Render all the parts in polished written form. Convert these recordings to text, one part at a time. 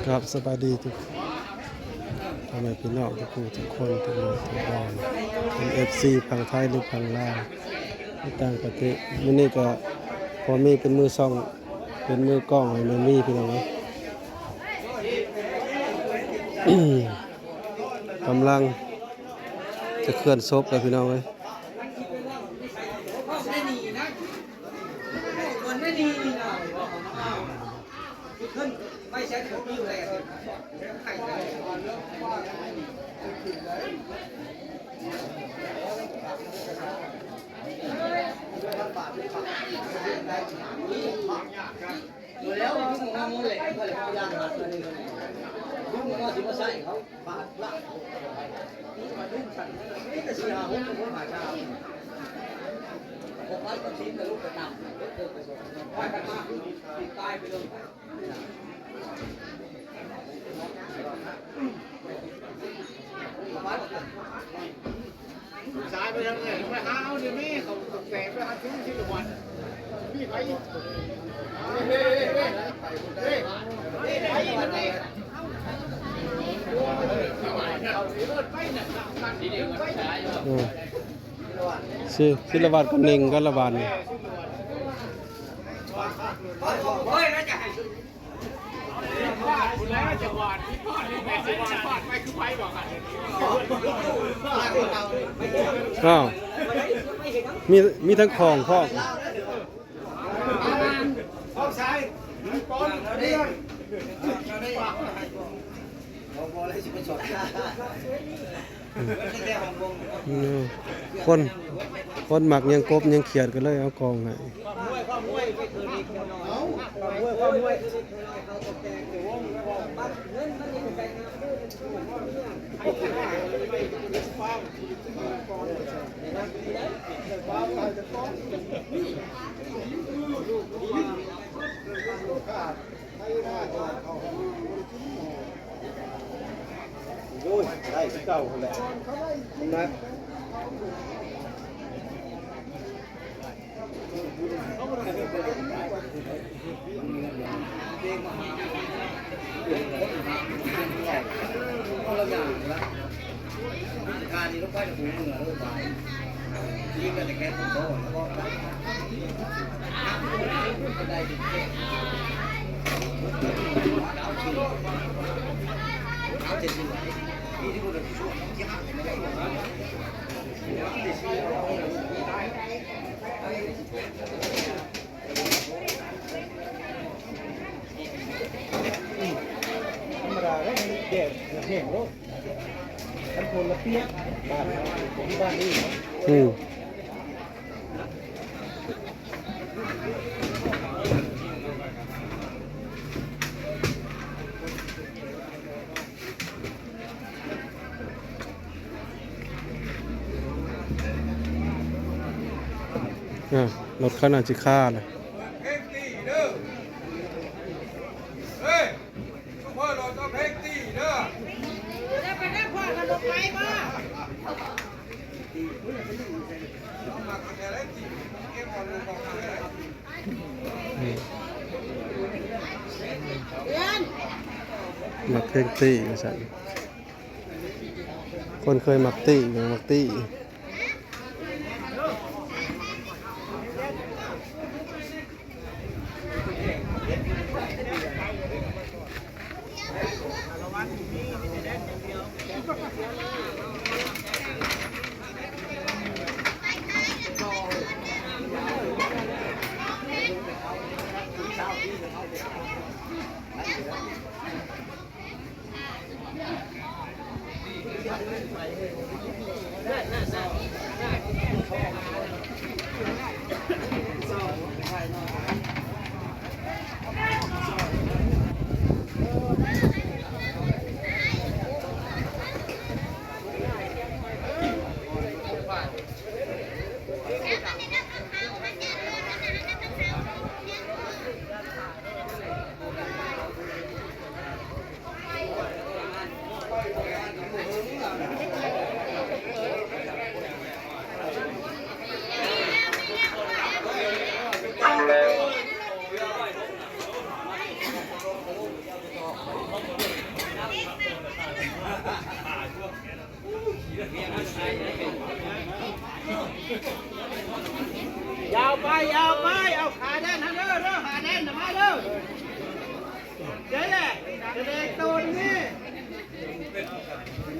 ครับสบายดีทุกทำไมพี่น้องทุกคนทุกคนทุกคนทุกบ้านเป็นFCฝั่งไทยหรือฝั่งลาวในต่างประเทศมื้อนี้ก็พอมีเป็นมือซ่องเป็นมือกล้องให้แม่มีพี่น้องเอ้ย กำลังจะเคลื่อนศพแล้วพี่น้องเอ้ยแล้วมึงมาโมเลยก็เลยพยายามหาตัวนี้มึงมาสิมาใส่เขาปาดละนี่มาดึงฉันนี่ก็สิหาหุ้นคนหาชาผมไปก็ทิ้งกับลูกกระดำเดินไปส่งไปกันมาติดตายไปเลยสายไปทางไหนไปหาเอาเดี๋ยวนี้เขาแต่ไปหาทิ้งที่วันพี่ไปเฮ้ยเฮ้ยเฮ้ยเฮ้ยไปมันนี่ชื่อศิลวัฒน์กับเน่งกับระบาดนี่ โอ้ยน่าจะให้ แล้วจะวาดพี่พอดนี่แม่สิวาดพอดไปคือไปบอกกัน อ้าวมีทั้งของพ่อ เอาสายปอนเรื่อง บอลเลยสิเป็นช็อตแค่ของวง คนหมักยังกบยังเขียดกันเลยเอากองให้ ความมวยไม่เคยมีคนน้อยความมวยเขาตกแต่งวงบัตรเงินมันยังแบ่งโอ้ยได้เก่าแหละนะการนี้ต้องไปถึงมือแล้วไปยิงกันแต่แค่ตัวโตแล้วก็ได้ถึงเอาเจ็ดสิบนี่ที่พูดถึงช่วงที่ห้าไม่ได้ธรรมดาแล้วแก่แข็งโลกทั้งคนละเปียกบ้านที่บ้านนี่รถคันอาจิค่าเลยเพลงตีเด้อเฮ้ยทุกคนเราต้องเพลงตีเด้อ แล้วไปนั่งพ่อกันลงไปบ่ เอามาแต่ละตีเก็บของลงของอะไร เดือน หมักเพลงตี้สันคนเคยหมักตี้อย่างหมักตี้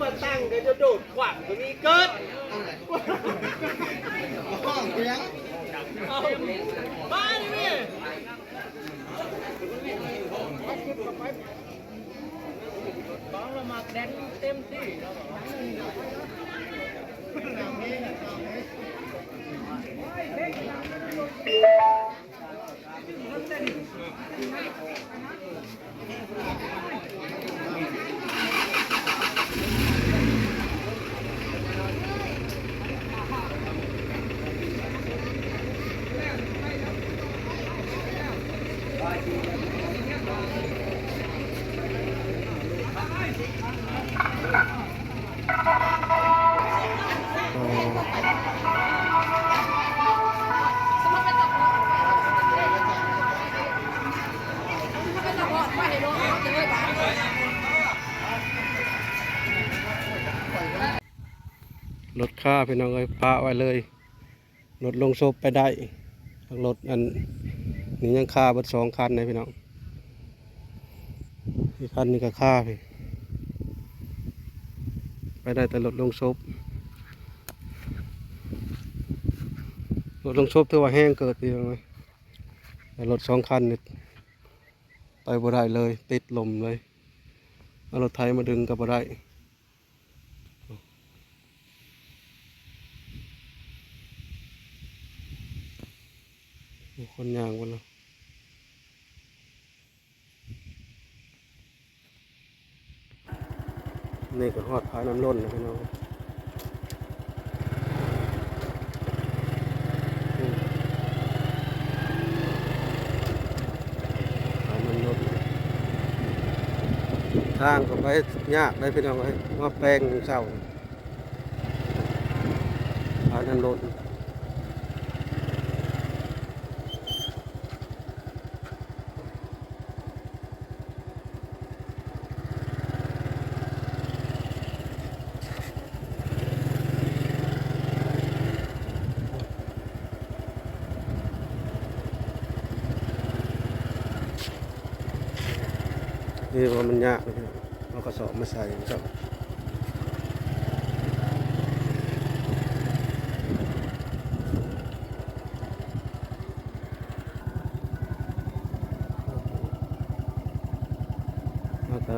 ว่าตั้งก็จะโดดขวางก็มีเกิดห้องเสียงบ้านนี่บ้องละหมักแดนเต็มที่รถค่าพี่น้องเอ้ยพาไว้เลยรถลงศพไปได้รถอันนี้ยังค่าบัด2 คันนะพี่น้องอีกคันนี้ก็ค่าพี่ไปได้แต่รถลงศพถือว่าแห้งเกิดพี่น้องเอ้ยแต่รถ2 คันนี่ไปบ่ได้เลยติดลมเลยเอารถไถมาดึงก็บ่ได้คนยางวันละนี่ก็ฮอดพาน้ำล้นนะพี่น้องพาน้ำล้นทางก็ไปยากได้พี่น้องไอ้ว่าแปลงเศร้าพาน้ำล้นนี่ว่ามันยากเลยเอากระสอบมาใส่เจ้าแล้วก็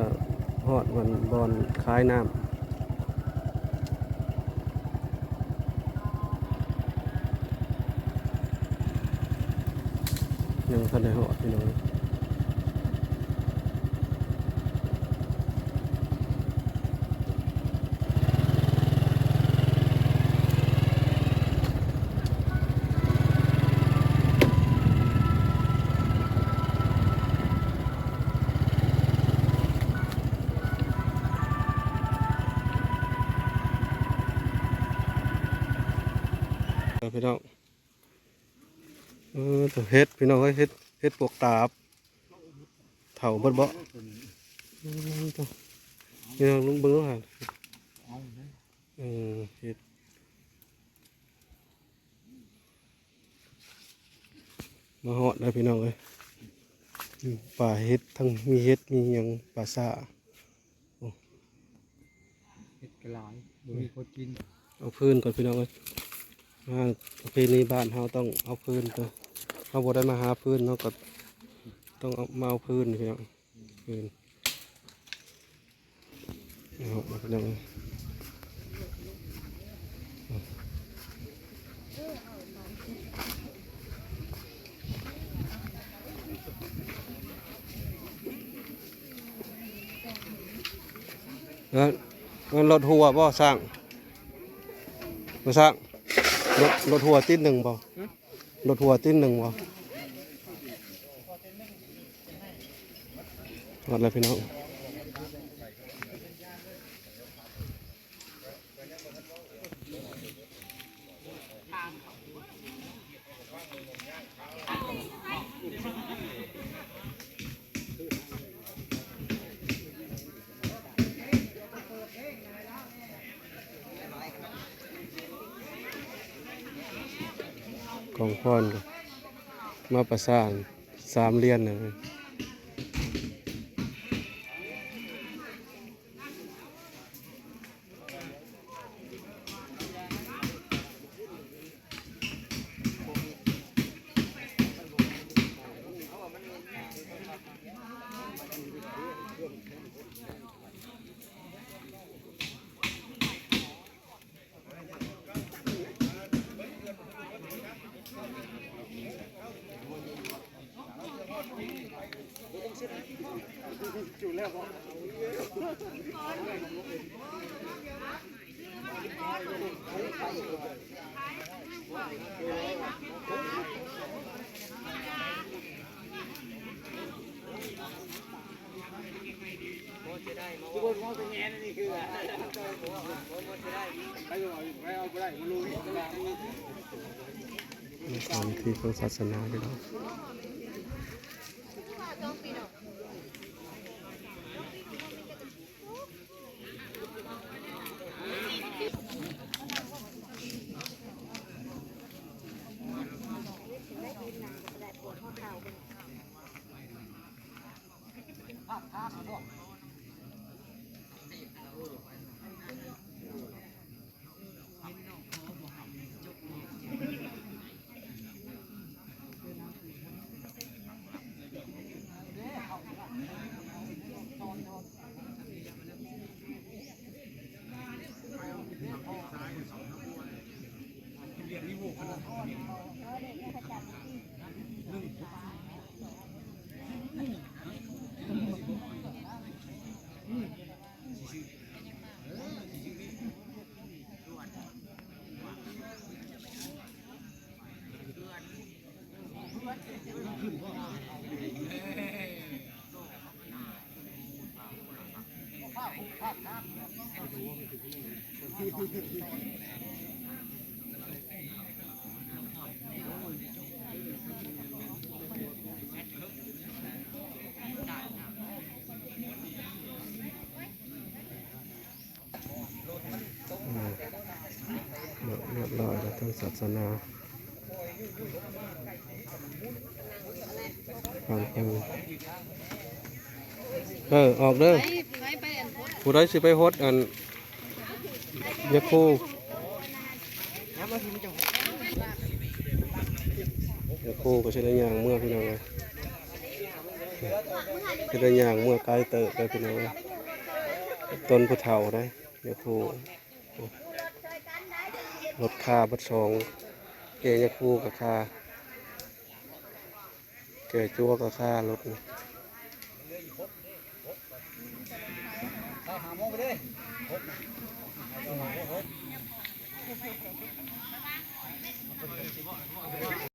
ฮอดวันบอลคล้ายน้ำยังทันได้ฮอดพี่น้องพี่น้องตัวเฮ็ดพี่น้องเฮ็ดปวกตาบเถ่าเบิดบ่ตัวพี่น้องลุงเบิ้งค่ะเฮ็ดมาเหาะได้พี่น้องเลยป่าเฮ็ดทั้งมีเฮ็ดมีหยังป่าซ่าเห็ดกระไรมีคนกิน เอาพื้นก่อนพี่น้องเลยประเพณีบ้านเราต้องเอาพื้นตัวเราบ่ได้มาหาพื้นเราก็ต้องเอามาเอาพื้นพี่น้องพื้นเอาพี่น้องแล้วรถหัวบ่สร้างมาสร้างรถหัวติ้นหนึ่งบ่รถหัวติ้นหนึ่งบ่หมดแล้วพี่น้องกองพรมาประสาน3 เหรียญนะ จุดแล้วก็ ทุกคนมองเป็นแง่นี่คือไปเอาไปได้มาลุย มีความที่ของศาสนาพี่น้องเรียบร้อยแล้วทั้งศาสนาฟังเพลงออกเด้อผู้ใดสิไปโฮสต์อันยาคูยาคูก็ใช้ได้อย่างเมื่อพี่น้องเลยใช้ได้อย่างเมื่อไกลเติบไปพี่น้องเลยต้นผู้เฒ่าได้ยาคูรถคาบัดสองเกยาคูกับคาเกยจั่วกับคารถหาโมงไปเลย